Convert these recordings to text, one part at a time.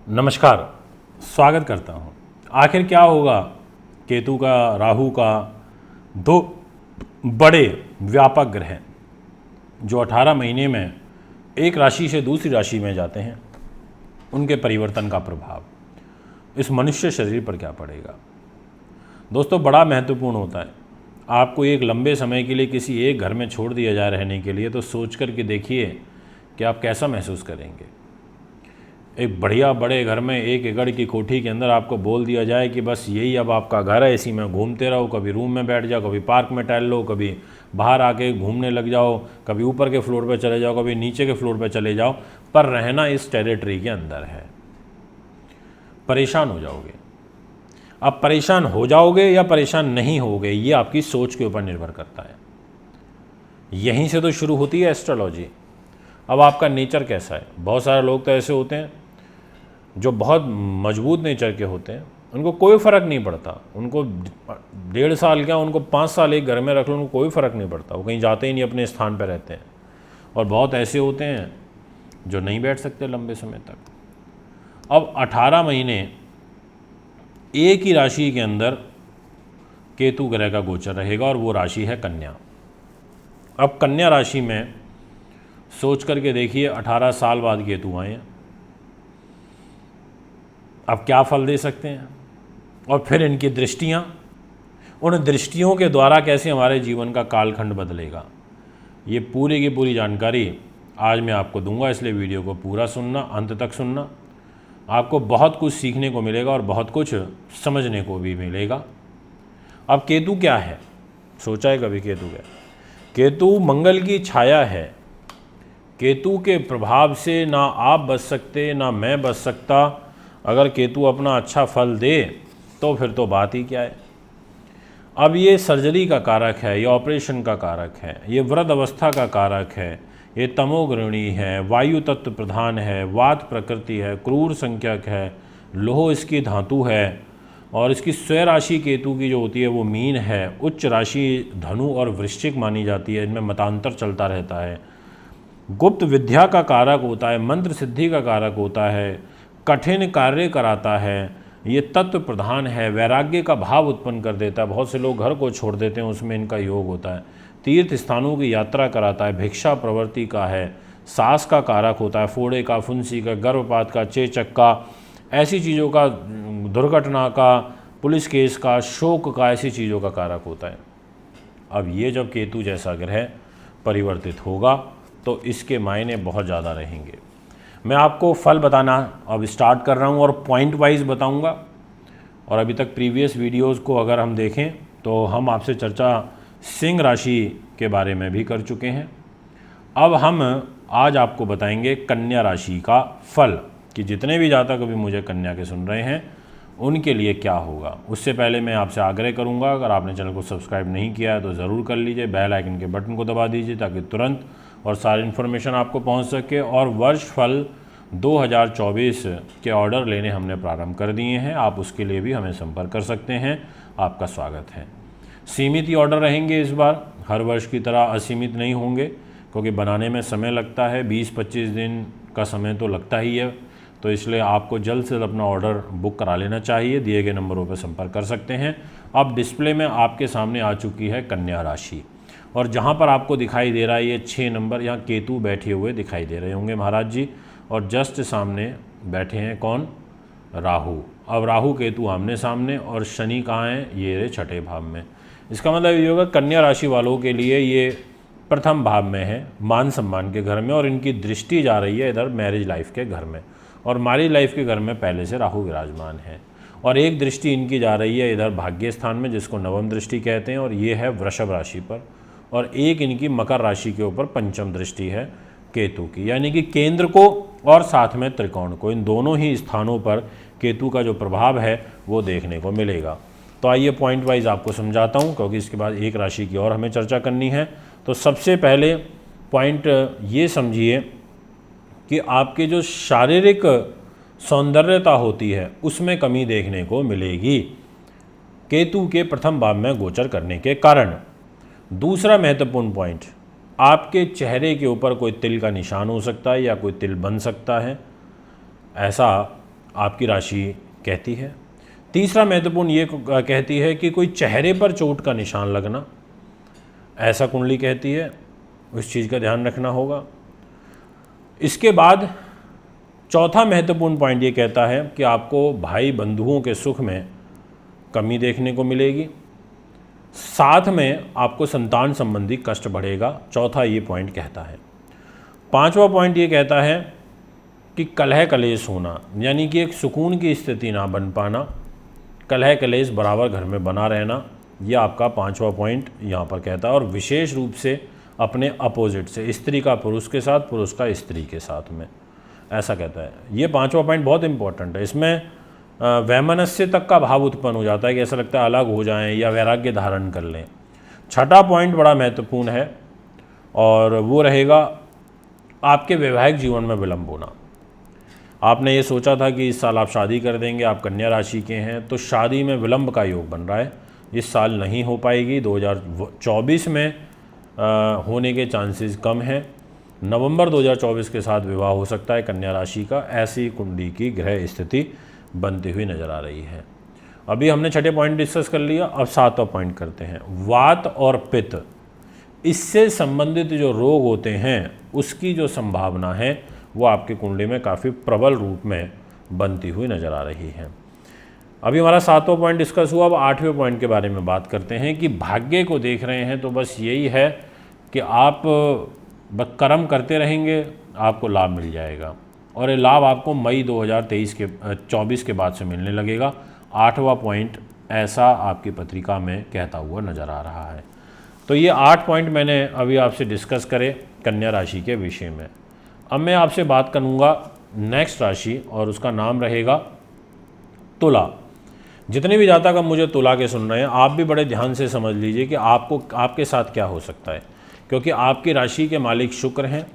नमस्कार, स्वागत करता हूँ। आखिर क्या होगा केतु का, राहु का, दो बड़े व्यापक ग्रह जो 18 महीने में एक राशि से दूसरी राशि में जाते हैं, उनके परिवर्तन का प्रभाव इस मनुष्य शरीर पर क्या पड़ेगा। दोस्तों, बड़ा महत्वपूर्ण होता है। आपको एक लंबे समय के लिए किसी एक घर में छोड़ दिया जाए रहने के लिए, तो सोच कर के देखिए कि आप कैसा महसूस करेंगे। एक बढ़िया बड़े घर में 1 एकड़ की कोठी के अंदर आपको बोल दिया जाए कि बस यही अब आपका घर है, इसी में घूमते रहो, कभी रूम में बैठ जाओ, कभी पार्क में टहल लो, कभी बाहर आके घूमने लग जाओ, कभी ऊपर के फ्लोर पे चले जाओ, कभी नीचे के फ्लोर पे चले जाओ, पर रहना इस टेरिटरी के अंदर है। परेशान हो जाओगे। अब परेशान हो जाओगे या परेशान नहीं होगे, ये आपकी सोच के ऊपर निर्भर करता है। यहीं से तो शुरू होती है एस्ट्रोलॉजी। अब आपका नेचर कैसा है। बहुत सारे लोग तो ऐसे होते हैं जो बहुत मजबूत नेचर के होते हैं, उनको कोई फ़र्क नहीं पड़ता। उनको 1.5 साल क्या, उनको 5 साल एक घर में रख लो, उनको कोई फ़र्क नहीं पड़ता। वो कहीं जाते ही नहीं, अपने स्थान पर रहते हैं। और बहुत ऐसे होते हैं जो नहीं बैठ सकते लंबे समय तक। अब 18 महीने एक ही राशि के अंदर केतु ग्रह का गोचर रहेगा, और वो राशि है कन्या। अब कन्या राशि में सोच करके देखिए, 18 साल बाद केतु आए हैं। अब क्या फल दे सकते हैं, और फिर इनकी दृष्टियाँ, उन दृष्टियों के द्वारा कैसे हमारे जीवन का कालखंड बदलेगा, ये पूरी की पूरी जानकारी आज मैं आपको दूंगा। इसलिए वीडियो को पूरा सुनना, अंत तक सुनना। आपको बहुत कुछ सीखने को मिलेगा और बहुत कुछ समझने को भी मिलेगा। अब केतु क्या है, सोचा है कभी केतु क्या? केतु मंगल की छाया है। केतु के प्रभाव से ना आप बच सकते, ना मैं बच सकता। अगर केतु अपना अच्छा फल दे तो फिर तो बात ही क्या है। अब ये सर्जरी का कारक है, ये ऑपरेशन का कारक है, ये वृद्ध अवस्था का कारक है, ये तमोगुणी है, वायु तत्व प्रधान है, वात प्रकृति है, क्रूर संख्यक है, लोह इसकी धातु है, और इसकी स्वय राशि केतु की जो होती है वो मीन है। उच्च राशि धनु और वृश्चिक मानी जाती है। इनमें मतांतर चलता रहता है। गुप्त विद्या का कारक होता है, मंत्र सिद्धि का कारक होता है, कठिन कार्य कराता है, ये तत्व प्रधान है, वैराग्य का भाव उत्पन्न कर देता है। बहुत से लोग घर को छोड़ देते हैं, उसमें इनका योग होता है। तीर्थ स्थानों की यात्रा कराता है, भिक्षा प्रवृत्ति का है, सांस का कारक होता है, फोड़े का, फुंसी का, गर्भपात का, चेचक का, ऐसी चीज़ों का, दुर्घटना का, पुलिस केस का, शोक का, ऐसी चीज़ों का कारक होता है। अब ये जब केतु जैसा ग्रह परिवर्तित होगा तो इसके मायने बहुत ज़्यादा रहेंगे। मैं आपको फल बताना अब स्टार्ट कर रहा हूँ, और पॉइंट वाइज बताऊँगा। और अभी तक प्रीवियस वीडियोस को अगर हम देखें तो हम आपसे चर्चा सिंह राशि के बारे में भी कर चुके हैं। अब हम आज आपको बताएंगे कन्या राशि का फल, कि जितने भी जातक अभी मुझे कन्या के सुन रहे हैं उनके लिए क्या होगा। उससे पहले मैं आपसे आग्रह करूंगा, अगर आपने चैनल को सब्सक्राइब नहीं किया है तो ज़रूर कर लीजिए, बेल आइकन के बटन को दबा दीजिए ताकि तुरंत और सारी इन्फॉर्मेशन आपको पहुंच सके। और वर्ष फल 2024 के ऑर्डर लेने हमने प्रारंभ कर दिए हैं, आप उसके लिए भी हमें संपर्क कर सकते हैं। आपका स्वागत है। सीमित ही ऑर्डर रहेंगे इस बार, हर वर्ष की तरह असीमित नहीं होंगे, क्योंकि बनाने में समय लगता है, 20-25 दिन का समय तो लगता ही है। तो इसलिए आपको जल्द से जल्द अपना ऑर्डर बुक करा लेना चाहिए। दिए गए नंबरों पर संपर्क कर सकते हैं। अब डिस्प्ले में आपके सामने आ चुकी है कन्या राशि, और जहाँ पर आपको दिखाई दे रहा है ये 6 नंबर, यहाँ केतु बैठे हुए दिखाई दे रहे होंगे महाराज जी, और जस्ट सामने बैठे हैं कौन? राहु। अब राहु केतु आमने सामने, और शनि कहाँ है? ये 6ठे भाव में। इसका मतलब ये होगा कन्या राशि वालों के लिए ये प्रथम भाव में है, मान सम्मान के घर में, और इनकी दृष्टि जा रही है इधर मैरिज लाइफ के घर में, और मैरिज लाइफ के घर में पहले से राहु विराजमान है। और एक दृष्टि इनकी जा रही है इधर भाग्य स्थान में, जिसको नवम दृष्टि कहते हैं, और ये है वृषभ राशि पर, और एक इनकी मकर राशि के ऊपर पंचम दृष्टि है केतु की, यानी कि केंद्र को और साथ में त्रिकोण को, इन दोनों ही स्थानों पर केतु का जो प्रभाव है वो देखने को मिलेगा। तो आइए पॉइंट वाइज आपको समझाता हूँ, क्योंकि इसके बाद एक राशि की और हमें चर्चा करनी है। तो सबसे पहले पॉइंट ये समझिए कि आपके जो शारीरिक सौंदर्यता होती है उसमें कमी देखने को मिलेगी केतु के प्रथम भाव में गोचर करने के कारण। दूसरा महत्वपूर्ण पॉइंट, आपके चेहरे के ऊपर कोई तिल का निशान हो सकता है या कोई तिल बन सकता है। ऐसा आपकी राशि कहती है। तीसरा महत्वपूर्ण ये कहती है कि कोई चेहरे पर चोट का निशान लगना, ऐसा कुंडली कहती है, उस चीज़ का ध्यान रखना होगा। इसके बाद चौथा महत्वपूर्ण पॉइंट ये कहता है कि आपको भाई बंधुओं के सुख में कमी देखने को मिलेगी, साथ में आपको संतान संबंधी कष्ट बढ़ेगा। चौथा ये पॉइंट कहता है। पांचवा पॉइंट ये कहता है कि कलह कलेश होना, यानी कि एक सुकून की स्थिति ना बन पाना, कलह कलेश बराबर घर में बना रहना, यह आपका पांचवा पॉइंट यहाँ पर कहता है। और विशेष रूप से अपने अपोजिट से, स्त्री का पुरुष के साथ, पुरुष का स्त्री के साथ में, ऐसा कहता है। ये पांचवा पॉइंट बहुत इंपॉर्टेंट है। इसमें वैमनस्य तक का भाव उत्पन्न हो जाता है कि ऐसा लगता है अलग हो जाएं या वैराग्य धारण कर लें। छठा पॉइंट बड़ा महत्वपूर्ण है और वो रहेगा आपके वैवाहिक जीवन में विलंब होना। आपने ये सोचा था कि इस साल आप शादी कर देंगे, आप कन्या राशि के हैं, तो शादी में विलंब का योग बन रहा है, इस साल नहीं हो पाएगी। 2024 में होने के चांसेस कम हैं। नवंबर 2024 के साथ विवाह हो सकता है कन्या राशि का, ऐसी कुंडली की ग्रह स्थिति बनती हुई नजर आ रही है। अभी हमने छठे पॉइंट डिस्कस कर लिया, अब सातवां पॉइंट करते हैं। वात और पित्त, इससे संबंधित जो रोग होते हैं उसकी जो संभावना है वो आपकी कुंडली में काफ़ी प्रबल रूप में बनती हुई नजर आ रही है। अभी हमारा सातवां पॉइंट डिस्कस हुआ, अब आठवें पॉइंट के बारे में बात करते हैं कि भाग्य को देख रहे हैं तो बस यही है कि आप कर्म करते रहेंगे, आपको लाभ मिल जाएगा, और ये लाभ आपको मई 2024 के बाद से मिलने लगेगा। आठवां पॉइंट ऐसा आपकी पत्रिका में कहता हुआ नज़र आ रहा है। तो ये 8 पॉइंट मैंने अभी आपसे डिस्कस करे कन्या राशि के विषय में। अब मैं आपसे बात करूँगा नेक्स्ट राशि और उसका नाम रहेगा तुला। जितने भी जातक अब मुझे तुला के सुन रहे हैं, आप भी बड़े ध्यान से समझ लीजिए कि आपके साथ क्या हो सकता है, क्योंकि आपकी राशि के मालिक शुक्र हैं।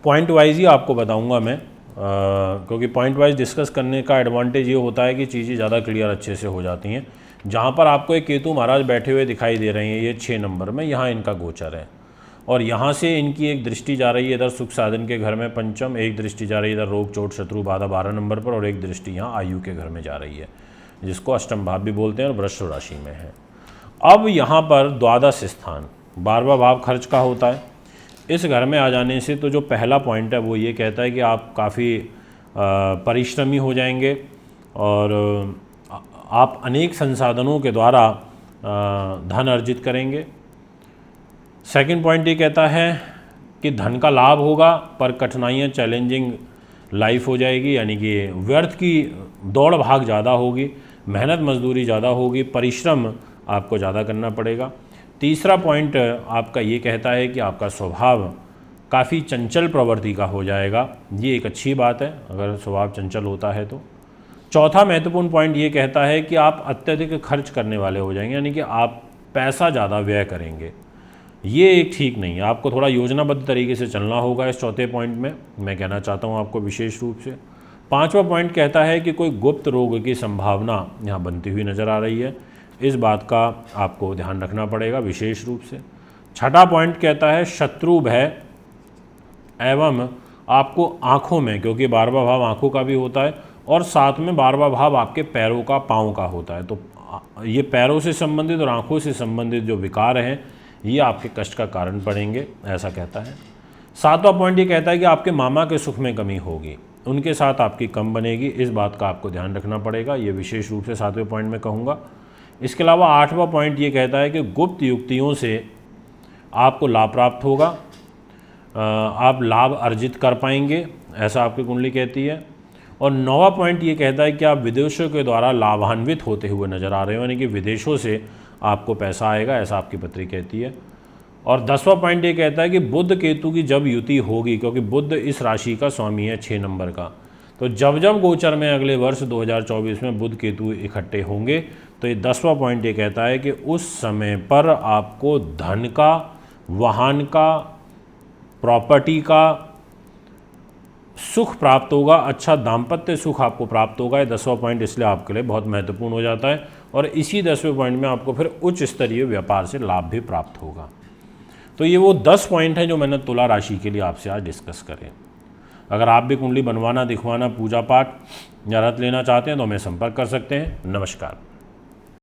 पॉइंट वाइज ही आपको बताऊंगा मैं, क्योंकि पॉइंट वाइज डिस्कस करने का एडवांटेज ये होता है कि चीज़ें ज़्यादा क्लियर अच्छे से हो जाती हैं। जहाँ पर आपको एक केतु महाराज बैठे हुए दिखाई दे रहे हैं, ये 6 नंबर में, यहाँ इनका गोचर है, और यहाँ से इनकी एक दृष्टि जा रही है इधर सुख साधन के घर में पंचम, एक दृष्टि जा रही है इधर रोग चोट शत्रु बाधा 12 नंबर पर, और एक दृष्टि यहाँ आयु के घर में जा रही है, जिसको अष्टम भाव भी बोलते हैं, और वृश्चिक राशि में है। अब यहाँ पर द्वादश स्थान 12वां भाव खर्च का होता है। इस घर में आ जाने से तो जो पहला पॉइंट है वो ये कहता है कि आप काफ़ी परिश्रमी हो जाएंगे और आप अनेक संसाधनों के द्वारा धन अर्जित करेंगे। सेकंड पॉइंट ये कहता है कि धन का लाभ होगा पर कठिनाइयाँ, चैलेंजिंग लाइफ हो जाएगी, यानी कि व्यर्थ की दौड़ भाग ज़्यादा होगी, मेहनत मजदूरी ज़्यादा होगी, परिश्रम आपको ज़्यादा करना पड़ेगा। तीसरा पॉइंट आपका ये कहता है कि आपका स्वभाव काफ़ी चंचल प्रवृत्ति का हो जाएगा, ये एक अच्छी बात है अगर स्वभाव चंचल होता है तो। चौथा महत्वपूर्ण पॉइंट ये कहता है कि आप अत्यधिक खर्च करने वाले हो जाएंगे, यानी कि आप पैसा ज़्यादा व्यय करेंगे, ये एक ठीक नहीं है। आपको थोड़ा योजनाबद्ध तरीके से चलना होगा। इस चौथे पॉइंट में मैं कहना चाहता हूँ आपको विशेष रूप से। पांचवा पॉइंट कहता है कि कोई गुप्त रोग की संभावना यहाँ बनती हुई नज़र आ रही है, इस बात का आपको ध्यान रखना पड़ेगा विशेष रूप से। छठा पॉइंट कहता है शत्रु भय एवं आपको आँखों में, क्योंकि 12वां भाव आँखों का भी होता है और साथ में 12वां भाव आपके पैरों का, पाँव का होता है, तो ये पैरों से संबंधित और आँखों से संबंधित जो विकार हैं ये आपके कष्ट का कारण पड़ेंगे, ऐसा कहता है। सातवां पॉइंट ये कहता है कि आपके मामा के सुख में कमी होगी, उनके साथ आपकी कम बनेगी, इस बात का आपको ध्यान रखना पड़ेगा, ये विशेष रूप से 7वें पॉइंट में कहूँगा। इसके अलावा 8वां पॉइंट ये कहता है कि गुप्त युक्तियों से आपको लाभ प्राप्त होगा, आप लाभ अर्जित कर पाएंगे, ऐसा आपकी कुंडली कहती है। और 9वां पॉइंट ये कहता है कि आप विदेशों के द्वारा लाभान्वित होते हुए नज़र आ रहे हो, यानी कि विदेशों से आपको पैसा आएगा, ऐसा आपकी पत्री कहती है। और 10वां पॉइंट ये कहता है कि बुध केतु की जब युति होगी, क्योंकि बुध इस राशि का स्वामी है 6 नंबर का, तो जब जब गोचर में अगले वर्ष 2024 में बुध केतु इकट्ठे होंगे, तो ये 10वां पॉइंट ये कहता है कि उस समय पर आपको धन का, वाहन का, प्रॉपर्टी का सुख प्राप्त होगा, अच्छा दाम्पत्य सुख आपको प्राप्त होगा। ये 10वां पॉइंट इसलिए आपके लिए बहुत महत्वपूर्ण हो जाता है, और इसी 10वें पॉइंट में आपको फिर उच्च स्तरीय व्यापार से लाभ भी प्राप्त होगा। तो ये वो 10 पॉइंट हैं जो मैंने तुला राशि के लिए आपसे आज डिस्कस करें। अगर आप भी कुंडली बनवाना, दिखवाना, पूजा पाठ या रत लेना चाहते हैं तो हमें संपर्क कर सकते हैं। नमस्कार।